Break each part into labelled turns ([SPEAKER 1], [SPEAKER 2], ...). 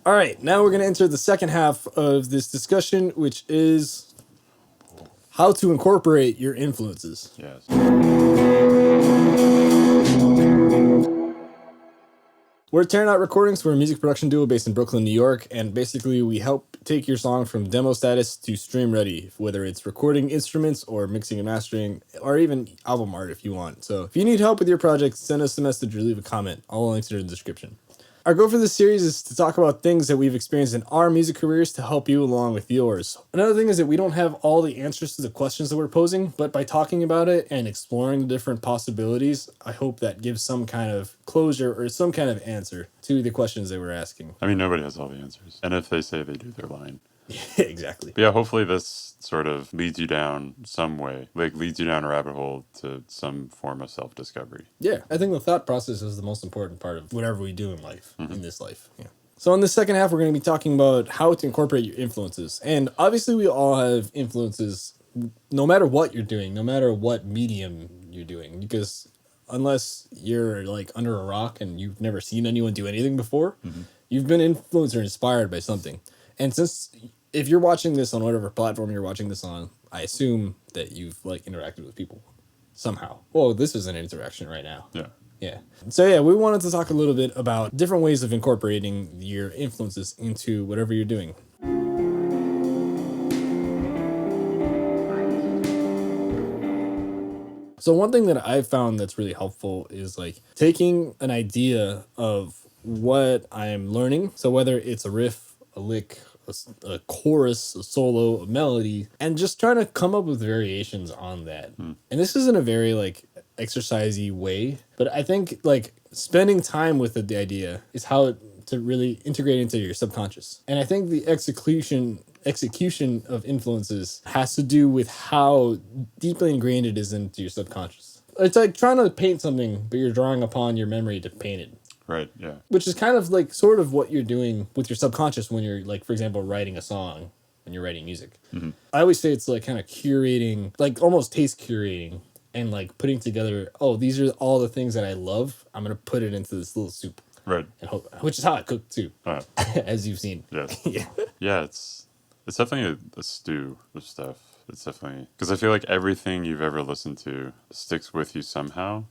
[SPEAKER 1] All right, now we're going to enter the second half of this discussion, which is how to incorporate your influences.
[SPEAKER 2] Yes.
[SPEAKER 1] We're at Terranaut Recordings. We're a music production duo based in Brooklyn, New York, and basically we help take your song from demo status to stream ready, whether it's recording instruments or mixing and mastering, or even album art if you want. So if you need help with your project, send us a message or leave a comment. All the links are in the description. Our goal for this series is to talk about things that we've experienced in our music careers to help you along with yours. Another thing is that we don't have all the answers to the questions that we're posing, but by talking about it and exploring the different possibilities, I hope that gives some kind of closure or some kind of answer to the questions that we're asking.
[SPEAKER 2] I mean, nobody has all the answers. And if they say they do, they're lying.
[SPEAKER 1] Exactly.
[SPEAKER 2] But yeah, hopefully this sort of leads you down some way, like leads you down a rabbit hole to some form of self-discovery.
[SPEAKER 1] Yeah, I think the thought process is the most important part of whatever we do in life, in this life. Yeah. So in the second half, we're going to be talking about how to incorporate your influences. And obviously we all have influences no matter what you're doing, no matter what medium you're doing, because unless you're like under a rock and you've never seen anyone do anything before, you've been influenced or inspired by something. And since if you're watching this on whatever platform you're watching this on, I assume that you've like interacted with people somehow. Well, this is an interaction right now.
[SPEAKER 2] Yeah.
[SPEAKER 1] Yeah. So yeah, we wanted to talk a little bit about different ways of incorporating your influences into whatever you're doing. So one thing that I've found that's really helpful is like taking an idea of what I'm learning. So whether it's a riff, a lick, a chorus, a solo, a melody, and just trying to come up with variations on that. And this isn't a very like exercisey way, but I think like spending time with the idea is how to really integrate into your subconscious. And I think the execution of influences has to do with how deeply ingrained it is into your subconscious. It's like trying to paint something, but you're drawing upon your memory to paint it.
[SPEAKER 2] Right, yeah.
[SPEAKER 1] Which is kind of like sort of what you're doing with your subconscious when you're like, for example, writing a song, when you're writing music. I always say it's like kind of curating, like almost taste curating and like putting together, oh, these are all the things that I love. I'm going to put it into this little soup.
[SPEAKER 2] Right.
[SPEAKER 1] And hope, which is how I cook too, as you've seen.
[SPEAKER 2] Yes.
[SPEAKER 1] Yeah.
[SPEAKER 2] Yeah, it's definitely a stew of stuff. It's definitely, because I feel like everything you've ever listened to sticks with you somehow.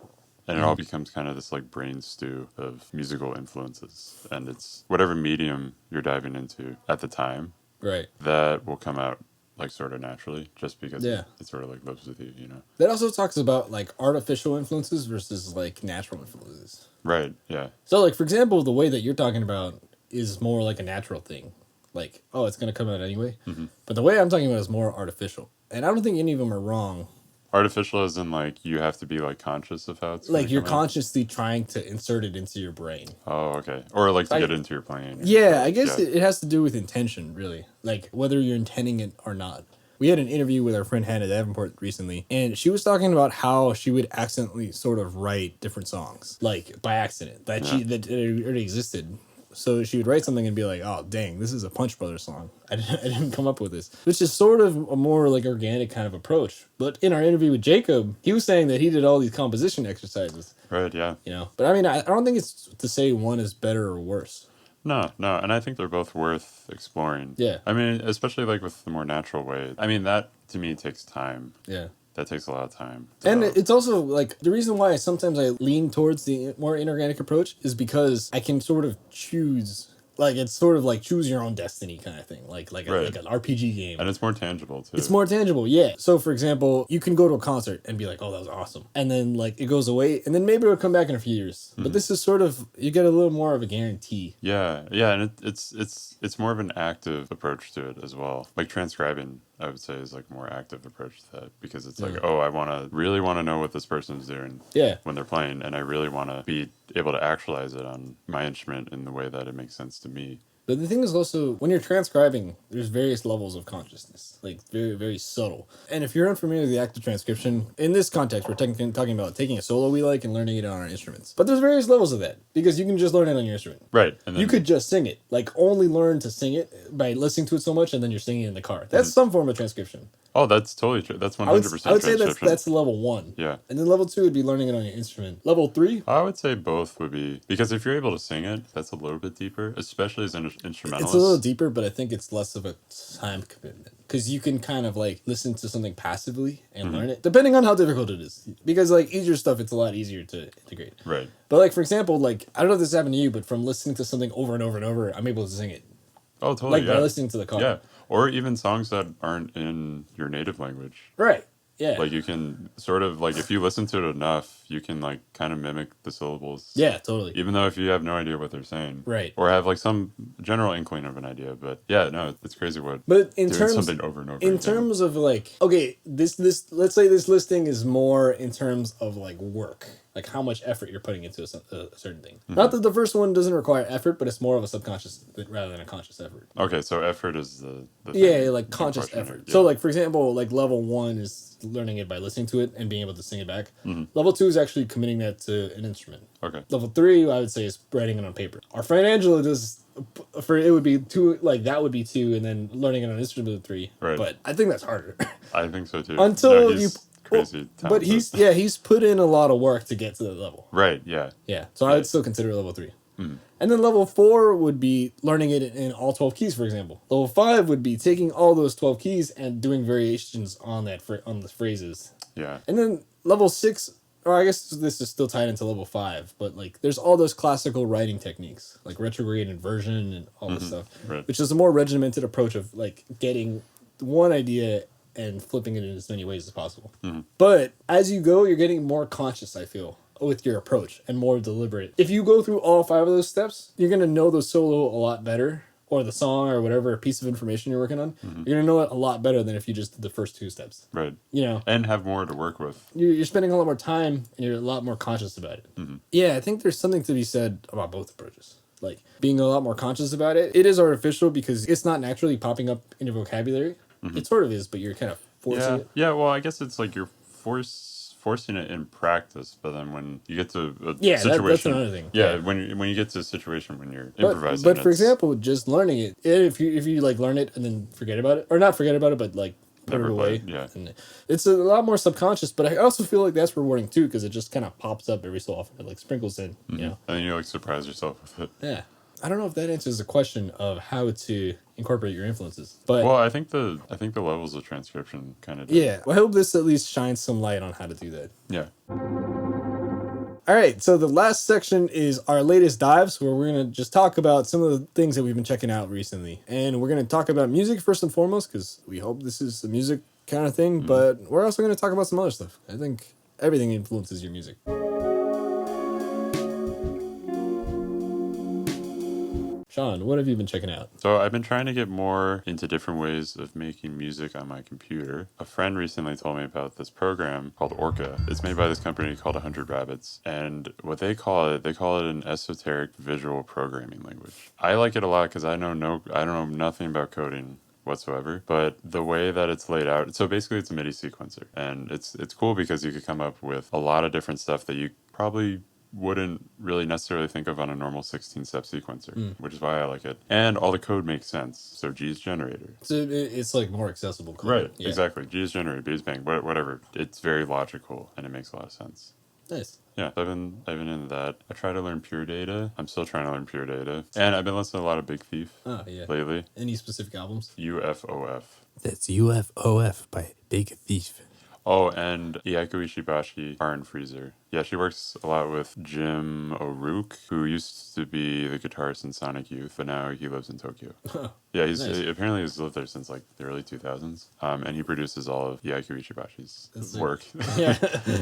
[SPEAKER 2] And it all becomes kind of this like brain stew of musical influences. And it's whatever medium you're diving into at the time.
[SPEAKER 1] Right.
[SPEAKER 2] That will come out like sort of naturally just because
[SPEAKER 1] Yeah.
[SPEAKER 2] it sort of like lives with you, you know?
[SPEAKER 1] That also talks about like artificial influences versus like natural influences.
[SPEAKER 2] Right, yeah.
[SPEAKER 1] So like, for example, the way that you're talking about is more like a natural thing. Like, oh, it's going to come out anyway. But the way I'm talking about is more artificial. And I don't think any of them are wrong.
[SPEAKER 2] Artificial as in like you have to be like conscious of how it's
[SPEAKER 1] Like you're
[SPEAKER 2] come out?
[SPEAKER 1] consciously trying to insert it into your brain.
[SPEAKER 2] Oh, okay. Or like to get into your playing.
[SPEAKER 1] Yeah, I guess it has to do with intention, really. Like whether you're intending it or not. We had an interview with our friend Hannah Davenport recently, and she was talking about how she would accidentally sort of write different songs, like by accident, that it already existed. So she would write something and be like, oh, dang, this is a Punch Brothers song. I didn't come up with this. Which is sort of a more like organic kind of approach. But in our interview with Jacob, he was saying that he did all these composition exercises.
[SPEAKER 2] Right, yeah.
[SPEAKER 1] You know, but I mean, I don't think it's to say one is better or worse.
[SPEAKER 2] No, and I think they're both worth exploring.
[SPEAKER 1] Yeah.
[SPEAKER 2] I mean, especially like with the more natural way. I mean, that to me takes time.
[SPEAKER 1] Yeah.
[SPEAKER 2] That takes a lot of time.
[SPEAKER 1] And it's also like the reason why sometimes I lean towards the more inorganic approach is because I can sort of choose. Like it's sort of like choose your own destiny kind of thing, like like an RPG game.
[SPEAKER 2] And it's more tangible too.
[SPEAKER 1] It's more tangible, yeah. So for example, you can go to a concert and be like, "Oh, that was awesome," and then like it goes away, and then maybe it'll come back in a few years. But this is sort of you get a little more of a guarantee.
[SPEAKER 2] Yeah, and it's more of an active approach to it as well. Like transcribing, I would say, is like more active approach to that because it's like, oh, I really want to know what this person's doing.
[SPEAKER 1] Yeah.
[SPEAKER 2] When they're playing, and I really want to be able to actualize it on my instrument in the way that it makes sense to me.
[SPEAKER 1] But the thing is also, when you're transcribing, there's various levels of consciousness, like very, very subtle. And if you're unfamiliar with the act of transcription, in this context, we're talking about taking a solo we like and learning it on our instruments. But there's various levels of that, because you can just learn it on your instrument.
[SPEAKER 2] Right. And then,
[SPEAKER 1] you could just sing it, like only learn to sing it by listening to it so much, and then you're singing it in the car. That's some form of transcription.
[SPEAKER 2] Oh, that's totally true. That's
[SPEAKER 1] I would
[SPEAKER 2] 100%
[SPEAKER 1] say that's
[SPEAKER 2] transcription.
[SPEAKER 1] level 1.
[SPEAKER 2] Yeah.
[SPEAKER 1] And then level 2 would be learning it on your instrument. Level 3,
[SPEAKER 2] I would say both would be, because if you're able to sing it, that's a little bit deeper, especially as an
[SPEAKER 1] it's a little
[SPEAKER 2] instrumentalist.
[SPEAKER 1] deeper, but I think it's less of a time commitment because you can kind of like listen to something passively and learn it, depending on how difficult it is. Because like easier stuff, it's a lot easier to integrate.
[SPEAKER 2] Right.
[SPEAKER 1] But like for example, like I don't know if this happened to you, but from listening to something over and over and over, I'm able to sing it.
[SPEAKER 2] Oh, totally.
[SPEAKER 1] Like by
[SPEAKER 2] Yeah.
[SPEAKER 1] listening to the car.
[SPEAKER 2] Yeah. Or even songs that aren't in your native language.
[SPEAKER 1] Right. Yeah.
[SPEAKER 2] Like you can sort of like, if you listen to it enough, you can like kind of mimic the syllables.
[SPEAKER 1] Yeah, totally.
[SPEAKER 2] Even though if you have no idea what they're saying.
[SPEAKER 1] Right.
[SPEAKER 2] Or have like some general inkling of an idea. But yeah, no, it's crazy what
[SPEAKER 1] But in
[SPEAKER 2] doing
[SPEAKER 1] terms
[SPEAKER 2] something over and over
[SPEAKER 1] in
[SPEAKER 2] again.
[SPEAKER 1] terms of like okay, this let's say this listing is more in terms of like work. Like how much effort you're putting into a certain thing. Not that the first one doesn't require effort, but it's more of a subconscious rather than a conscious effort.
[SPEAKER 2] Okay, so effort is the
[SPEAKER 1] Yeah,
[SPEAKER 2] thing
[SPEAKER 1] like
[SPEAKER 2] in
[SPEAKER 1] conscious
[SPEAKER 2] question
[SPEAKER 1] effort.
[SPEAKER 2] here. Yeah.
[SPEAKER 1] So like for example, like level 1 is learning it by listening to it and being able to sing it back. Level 2 is actually committing that to an instrument.
[SPEAKER 2] Okay.
[SPEAKER 1] Level 3, I would say, is writing it on paper. Our friend Angela does for it would be 2, like that would be 2, and then learning it on an instrument 3.
[SPEAKER 2] Right.
[SPEAKER 1] But I think that's harder.
[SPEAKER 2] I think so too.
[SPEAKER 1] Until
[SPEAKER 2] No, he's crazy talented.
[SPEAKER 1] but he's put in a lot of work to get to that level.
[SPEAKER 2] Right, yeah.
[SPEAKER 1] Yeah, so I would still consider it level 3. And then level 4 would be learning it in all 12 keys, for example. Level 5 would be taking all those 12 keys and doing variations on that on the phrases.
[SPEAKER 2] Yeah.
[SPEAKER 1] And then level 6, or I guess this is still tied into level 5, but like there's all those classical writing techniques, like retrograde inversion and all this stuff,
[SPEAKER 2] Right.
[SPEAKER 1] which is a more regimented approach of like getting one idea and flipping it in as many ways as possible. But as you go, you're getting more conscious, I feel, with your approach and more deliberate. If you go through all 5 of those steps, you're going to know the solo a lot better, or the song or whatever piece of information you're working on. You're going to know it a lot better than if you just did the first 2 steps.
[SPEAKER 2] Right.
[SPEAKER 1] You know,
[SPEAKER 2] And have more to work with.
[SPEAKER 1] you're spending a lot more time and you're a lot more conscious about it. Yeah, I think there's something to be said about both approaches. Like being a lot more conscious about it. It is artificial because it's not naturally popping up in your vocabulary. It sort of is, but you're kind of forcing
[SPEAKER 2] Yeah.
[SPEAKER 1] it.
[SPEAKER 2] Yeah, well, I guess it's like you're forcing it in practice, but then when you get to a
[SPEAKER 1] Yeah,
[SPEAKER 2] situation,
[SPEAKER 1] that's another thing.
[SPEAKER 2] Yeah,
[SPEAKER 1] Yeah.
[SPEAKER 2] when you get to a situation when you're
[SPEAKER 1] But,
[SPEAKER 2] improvising,
[SPEAKER 1] but for
[SPEAKER 2] it's
[SPEAKER 1] example, just learning it, if you like learn it and then forget about it, or not forget about it, but like put
[SPEAKER 2] Never
[SPEAKER 1] it away.
[SPEAKER 2] play it, yeah.
[SPEAKER 1] And it's a lot more subconscious, but I also feel like that's rewarding too because it just kind of pops up every so often. It like sprinkles in, you know.
[SPEAKER 2] and then you like surprise yourself with it.
[SPEAKER 1] Yeah. I don't know if that answers the question of how to incorporate your influences, but
[SPEAKER 2] Well, I think the levels of transcription kind of
[SPEAKER 1] yeah, I hope this at least shines some light on how to do that.
[SPEAKER 2] Yeah.
[SPEAKER 1] All right, so the last section is our latest dives, where we're going to just talk about some of the things that we've been checking out recently. And we're going to talk about music first and foremost, because we hope this is a music kind of thing, but we're also going to talk about some other stuff. I think everything influences your music. Sean, what have you been checking out?
[SPEAKER 2] So I've been trying to get more into different ways of making music on my computer. A friend recently told me about this program called Orca. It's made by this company called 100 Rabbits. And what they call it an esoteric visual programming language. I like it a lot because I don't know nothing about coding whatsoever, but the way that it's laid out, so basically it's a MIDI sequencer, and it's cool because you could come up with a lot of different stuff that you probably wouldn't really necessarily think of on a normal 16-step sequencer, which is why I like it. And all the code makes sense. So G is generator.
[SPEAKER 1] So it's like more accessible code.
[SPEAKER 2] Right,
[SPEAKER 1] Yeah.
[SPEAKER 2] exactly. G is generator, B is bang, whatever. It's very logical and it makes a lot of sense.
[SPEAKER 1] Nice.
[SPEAKER 2] Yeah, I've been into that. I try to learn Pure Data. I'm still trying to learn Pure Data. And I've been listening to a lot of Big Thief
[SPEAKER 1] Oh, yeah.
[SPEAKER 2] lately.
[SPEAKER 1] Any specific albums?
[SPEAKER 2] UFOF.
[SPEAKER 1] That's UFOF by Big Thief.
[SPEAKER 2] Oh, and Iaiko Ishibashi, Bar and Freezer. Yeah, she works a lot with Jim O'Rourke, who used to be the guitarist in Sonic Youth, but now he lives in Tokyo. Yeah, apparently he's lived there since like the early 2000s. And he produces all of Iaiko Ishibashi's work.
[SPEAKER 1] Yeah.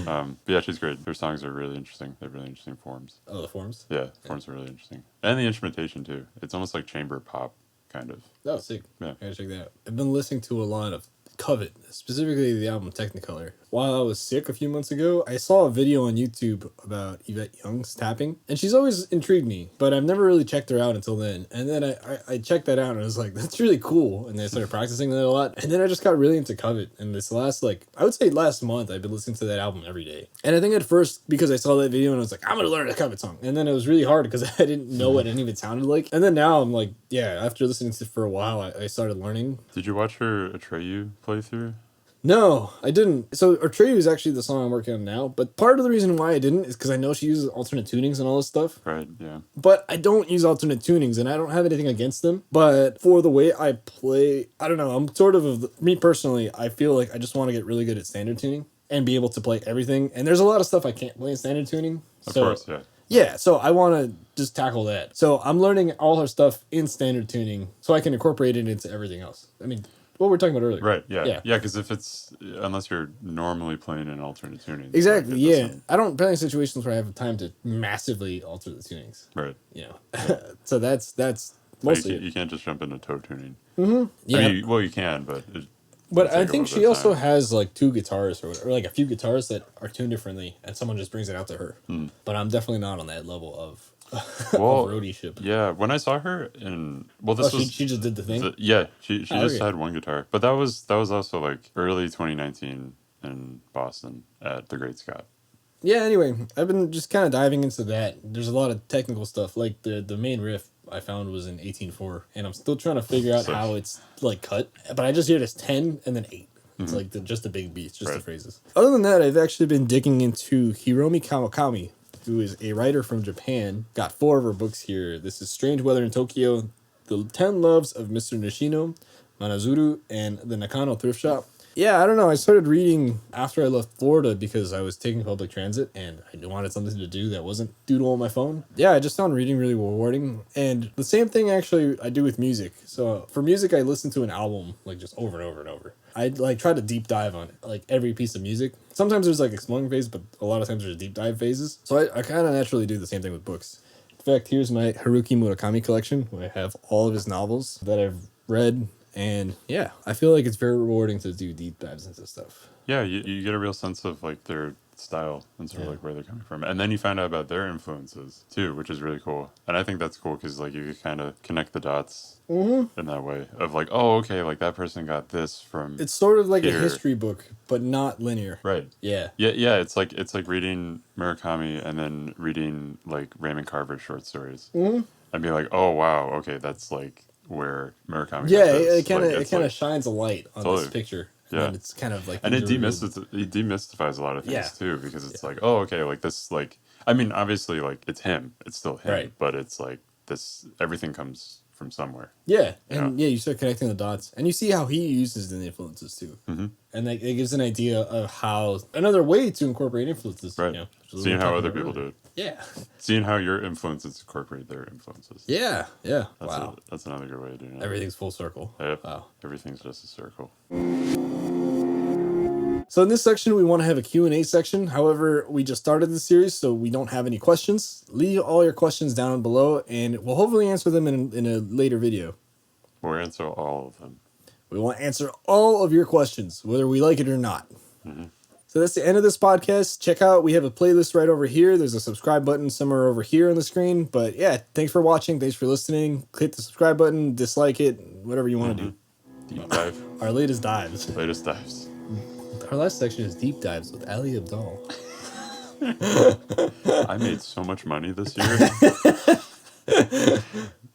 [SPEAKER 2] But yeah, she's great. Her songs are really interesting. They have really interesting forms.
[SPEAKER 1] Oh, the forms?
[SPEAKER 2] Yeah, forms are really interesting. And the instrumentation too. It's almost like chamber pop, kind of.
[SPEAKER 1] Oh, sick.
[SPEAKER 2] Yeah.
[SPEAKER 1] I gotta check that out. I've been listening to a lot of Covet, specifically the album Technicolor. While I was sick a few months ago, I saw a video on YouTube about Yvette Young's tapping, and she's always intrigued me, but I've never really checked her out until then. And then I checked that out, and I was like, that's really cool. And then I started practicing that a lot. And then I just got really into Covet. And this last, I would say last month, I've been listening to that album every day. And I think at first, because I saw that video, and I was like, I'm gonna learn a Covet song. And then it was really hard because I didn't know what any of it sounded like. And then now I'm like, yeah, after listening to it for a while, I started learning.
[SPEAKER 2] Did you watch her Atreyu playthrough?
[SPEAKER 1] No, I didn't. So Atreyu is actually the song I'm working on now, but part of the reason why I didn't is because I know she uses alternate tunings and all this stuff.
[SPEAKER 2] Right, yeah.
[SPEAKER 1] But I don't use alternate tunings, and I don't have anything against them. But for the way I play, I don't know. I'm sort of me personally. I feel like I just want to get really good at standard tuning and be able to play everything. And there's a lot of stuff I can't play in standard tuning.
[SPEAKER 2] Of course, yeah.
[SPEAKER 1] Yeah, so I want to just tackle that. So I'm learning all her stuff in standard tuning so I can incorporate it into everything else. I mean, what we were talking about earlier.
[SPEAKER 2] Right, yeah.
[SPEAKER 1] Yeah.
[SPEAKER 2] Yeah, because if it's, unless you're normally playing in alternate tuning.
[SPEAKER 1] Exactly,
[SPEAKER 2] like,
[SPEAKER 1] yeah. I don't play in situations where I have time to massively alter the tunings.
[SPEAKER 2] Right.
[SPEAKER 1] You know, so that's
[SPEAKER 2] Like,
[SPEAKER 1] mostly
[SPEAKER 2] you can't just jump into toe tuning.
[SPEAKER 1] yeah.
[SPEAKER 2] I mean, well, you can, but
[SPEAKER 1] But
[SPEAKER 2] it'll
[SPEAKER 1] I
[SPEAKER 2] take a
[SPEAKER 1] think
[SPEAKER 2] little
[SPEAKER 1] she
[SPEAKER 2] bit of
[SPEAKER 1] also
[SPEAKER 2] time.
[SPEAKER 1] has like two guitars or whatever, or like a few guitars that are tuned differently, and someone just brings it out to her. But I'm definitely not on that level of
[SPEAKER 2] Well,
[SPEAKER 1] of roadie-ship.
[SPEAKER 2] yeah, when I saw her in, well,
[SPEAKER 1] Oh,
[SPEAKER 2] this
[SPEAKER 1] she
[SPEAKER 2] was
[SPEAKER 1] just did the thing.
[SPEAKER 2] yeah, she
[SPEAKER 1] Oh,
[SPEAKER 2] just
[SPEAKER 1] okay.
[SPEAKER 2] had one guitar, but that was also like early 2019 in Boston at the Great Scott.
[SPEAKER 1] Yeah. Anyway, I've been just kind of diving into that. There's a lot of technical stuff, like the main riff I found was in 18/4, and I'm still trying to figure out
[SPEAKER 2] So-
[SPEAKER 1] how it's like cut. But I just hear it as 10 and then 8. It's like just the big beats, just the
[SPEAKER 2] Right.
[SPEAKER 1] phrases. Other than that, I've actually been digging into Hiromi Kawakami, who is a writer from Japan. Got 4 of her books here. This is Strange Weather in Tokyo, The 10 Loves of Mr. Nishino, Manazuru, and The Nakano Thrift Shop. Yeah, I don't know. I started reading after I left Florida because I was taking public transit and I wanted something to do that wasn't doodle on my phone. Yeah, I just found reading really rewarding. And the same thing actually I do with music. So for music, I listen to an album like just over and over and over. I like try to deep dive on it, like every piece of music. Sometimes there's like exploring phase, but a lot of times there's deep dive phases. So I kind of naturally do the same thing with books. In fact, here's my Haruki Murakami collection, where I have all of his novels that I've read. And yeah, I feel like it's very rewarding to do deep dives into stuff.
[SPEAKER 2] Yeah, you get a real sense of like their style and sort of like where they're coming from, and then you find out about their influences too, which is really cool. And I think that's cool because like you can kind of connect the dots in that way of like, oh, okay, like that person got this from.
[SPEAKER 1] It's sort of like
[SPEAKER 2] here.
[SPEAKER 1] a history book, but not linear.
[SPEAKER 2] Right.
[SPEAKER 1] Yeah.
[SPEAKER 2] Yeah. It's like reading Murakami and then reading like Raymond Carver's short stories, and be like, oh wow, okay, that's like where Murakami.
[SPEAKER 1] Yeah,
[SPEAKER 2] got this.
[SPEAKER 1] it kind of
[SPEAKER 2] Like,
[SPEAKER 1] it
[SPEAKER 2] it's
[SPEAKER 1] kind of
[SPEAKER 2] like,
[SPEAKER 1] shines a light on
[SPEAKER 2] Totally.
[SPEAKER 1] this picture.
[SPEAKER 2] Yeah.
[SPEAKER 1] And it's kind of like
[SPEAKER 2] and it
[SPEAKER 1] these are real-
[SPEAKER 2] demystifies a lot of things
[SPEAKER 1] Yeah.
[SPEAKER 2] too, because it's like, oh, okay, like this, like, I mean, obviously, like it's him, it's still him,
[SPEAKER 1] Right.
[SPEAKER 2] but it's like this, everything comes from somewhere.
[SPEAKER 1] Yeah, and yeah, you start connecting the dots, and you see how he uses the influences too, and like it gives an idea of how another way to incorporate influences.
[SPEAKER 2] Right.
[SPEAKER 1] You know, which is what we
[SPEAKER 2] Seeing
[SPEAKER 1] were
[SPEAKER 2] how
[SPEAKER 1] talking
[SPEAKER 2] other
[SPEAKER 1] about
[SPEAKER 2] people
[SPEAKER 1] earlier.
[SPEAKER 2] do it.
[SPEAKER 1] Yeah.
[SPEAKER 2] Seeing how your influences incorporate their influences.
[SPEAKER 1] Yeah. Yeah.
[SPEAKER 2] That's
[SPEAKER 1] Wow.
[SPEAKER 2] that's another good way of doing it.
[SPEAKER 1] Everything's full circle.
[SPEAKER 2] Yep.
[SPEAKER 1] Wow.
[SPEAKER 2] Everything's just a circle.
[SPEAKER 1] So in this section, we want to have a Q&A section. However, we just started the series, so we don't have any questions. Leave all your questions down below, and we'll hopefully answer them in a later video.
[SPEAKER 2] We'll answer all of them.
[SPEAKER 1] We want to answer all of your questions, whether we like it or not. So that's the end of this podcast. Check out, we have a playlist right over here. There's a subscribe button somewhere over here on the screen. But yeah, thanks for watching. Thanks for listening. Click the subscribe button, dislike it, whatever you want to do.
[SPEAKER 2] Deep dive.
[SPEAKER 1] Our latest dives.
[SPEAKER 2] Latest dives.
[SPEAKER 1] Our last section is deep dives with Ali Abdal.
[SPEAKER 2] I made so much money this year.